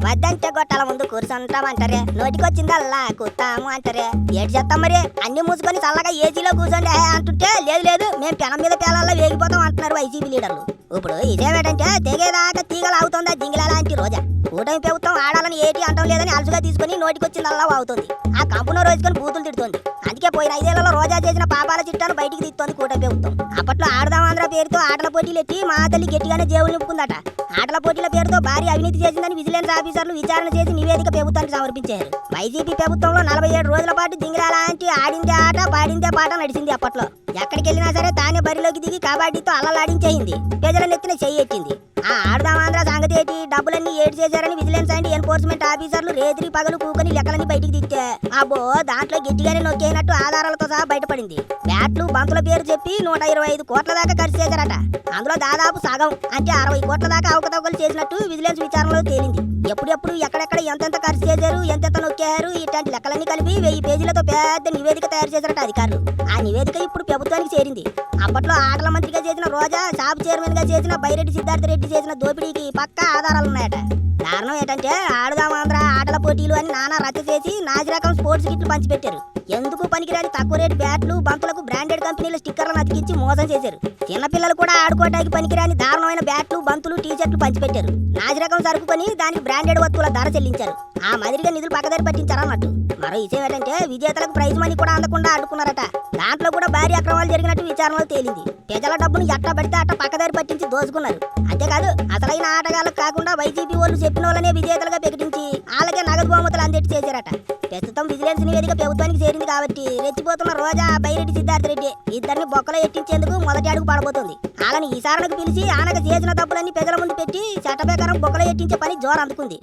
వద్దంటే గొట్టాల ముందు కూర్చుంటామంటారే, నోటికొచ్చిందల్లా కూతాము అంటారే. ఏడు చేస్తాం మరి, అన్ని మూసుకొని చల్లగా ఏసీలో కూర్చోండి అంటుంటే లేదు లేదు మేము పెనం మీద పేలాల్లో వేగిపోతాం అంటున్నారు వైసీపీ లీడర్లు. ఇప్పుడు ఇదేమేటంటే తెగేదాకా తీగలు అవుతుందా జింగిలా లాంటి రోజా. కూటమి ప్రభుత్వం ఆడాలని ఏటి అంటం లేదని అలసుగా తీసుకుని నోటికొచ్చిందల్లా అవుతుంది. ఆ కంపును రోజుకొని బూతులు తిడుతోంది. అందుకే పోయిన 5 ఏళ్లలో రోజా చేసిన పాపాల చిట్టాను బయటికి తీస్తోంది కూటమి ప్రభుత్వం. అప్పట్లో ఆడదాం ఆంధ్ర పేరుతో ఆటల పోటీలు ఎట్టి మా తల్లి గట్టిగానే జేవులు నింపుకుందట. ఆటల పోటీల పేరుతో భారీ అవినీతి చేసిందని విజిలెన్స్ ఆఫీసర్లు విచారణ చేసి నివేదిక ప్రభుత్వానికి సమర్పించారు. వైసీపీ ప్రభుత్వంలో 47 రోజుల పాటు జింగిలా లాంటి ఆడిందే ఆట పాడిందే పాట నడిచింది. అప్పట్లో ఎక్కడికి వెళ్ళినా సరే తానే బరిలోకి దిగి కబడ్డీతో అల్లలాడించేయింది, ప్రజల నెత్తిన చెయ్యెట్టింది. ఆ ఆడదాం ఆంధ్ర సంగతి ఏంటి, డబ్బులన్నీ ఏడు చేశారని విజిలెన్స్ అండ్ ఎన్ఫోర్స్మెంట్ ఆఫీసర్లు రేతిరి పగలు కూకొని లెక్కలన్నీ బయటికి తీస్తే అబ్బో దాంట్లో గట్టిగానే నొక్కేనట్టు ఆధారాలతో సహా బయటపడింది. బ్యాట్లు బంతుల పేరు చెప్పి 125 కోట్ల దాకా ఖర్చు చేశారట. అందులో దాదాపు సగం అంటే 60 కోట్ల దాకా అవకతవకలు చేసినట్టు విజిలెన్స్ విచారణలో తేలింది. ఎప్పుడెప్పుడు ఎక్కడెక్కడ ఎంతెంత ఖర్చు చేశారు, ఎంతెంత నొక్కారు, ఇట్లాంటి లెక్కలన్నీ కలిపి 1000 పేజీలతో పెద్ద నివేదిక తయారు చేశారట అధికారులు. ఆ నివేదిక ఇప్పుడు ప్రభుత్వానికి చేరింది. అప్పట్లో ఆటల మంత్రిగా చేసిన రోజా, షాప్ చైర్మన్ గా చేసిన బైరెడ్డి సిద్ధార్థ రెడ్డి చేసిన దోపిడీకి పక్కా ఆధారాలున్నాయట. కారణం ఏంటంటే ఆడుదాం ఆంధ్ర ఆటల పోటీలు అని నానా రచ్చ చేసి నాసి రకం స్పోర్ట్స్ కిట్లు పంచిపెట్టారు. ఎందుకు పనికిరాని తక్కువ రేటు బ్యాట్లు బంతులకు బ్రాండెడ్ కంపెనీల స్టిక్కర్లను అతికించి మోసం చేశారు. చిన్నపిల్లలు కూడా ఆడుకోవడానికి పనికిరాని దారుణమైన బ్యాట్లు బంతులు టీషర్ట్లు పంచిపెట్టారు. నాసి రకం సరుకుకొని దానికి బ్రాండెడ్ వస్తువుల ధర చెల్లించారు. ఆ మాదిరిగా నిధులు పక్కదారి పట్టించారన్నట్టు. మరో విషయం ఏంటంటే విజేతలకు ప్రైజ్ మనీ కూడా అందకుండా అడ్డుకున్నారట. దాంట్లో కూడా భారీ అక్రమాలు జరిగినట్టు విచారణలో తేలింది. ప్రజల డబ్బును ఎట్లా పడితే అట్ట పక్కదారి పట్టించి దోచుకున్నారు. అంతేకాదు అసలైన ఆటగాళ్ళకు కాకుండా వైసీపీ వాళ్ళు చెప్పిన వాళ్ళనే విజేతలుగా ప్రకటించి వాళ్ళకే నగదు బహుమతులు అందేట్టు చేశారట. ప్రస్తుతం విజిలెన్స్ నివేదిక ప్రభుత్వానికి చేరింది కాబట్టి రెచ్చిపోతున్న రోజా, బైరెడ్డి సిద్ధార్థ రెడ్డి ఇద్దరిని బొక్కలో ఎట్టించేందుకు మొదటి అడుగు పడబోతోంది. వాళ్ళని ఈసారణకు పిలిచి ఆనక చేసిన తప్పులన్నీ ప్రజల ముందు పెట్టి చట్ట ప్రకారం బొక్కలో ఎట్టించే పని జోరు అందుకుంది.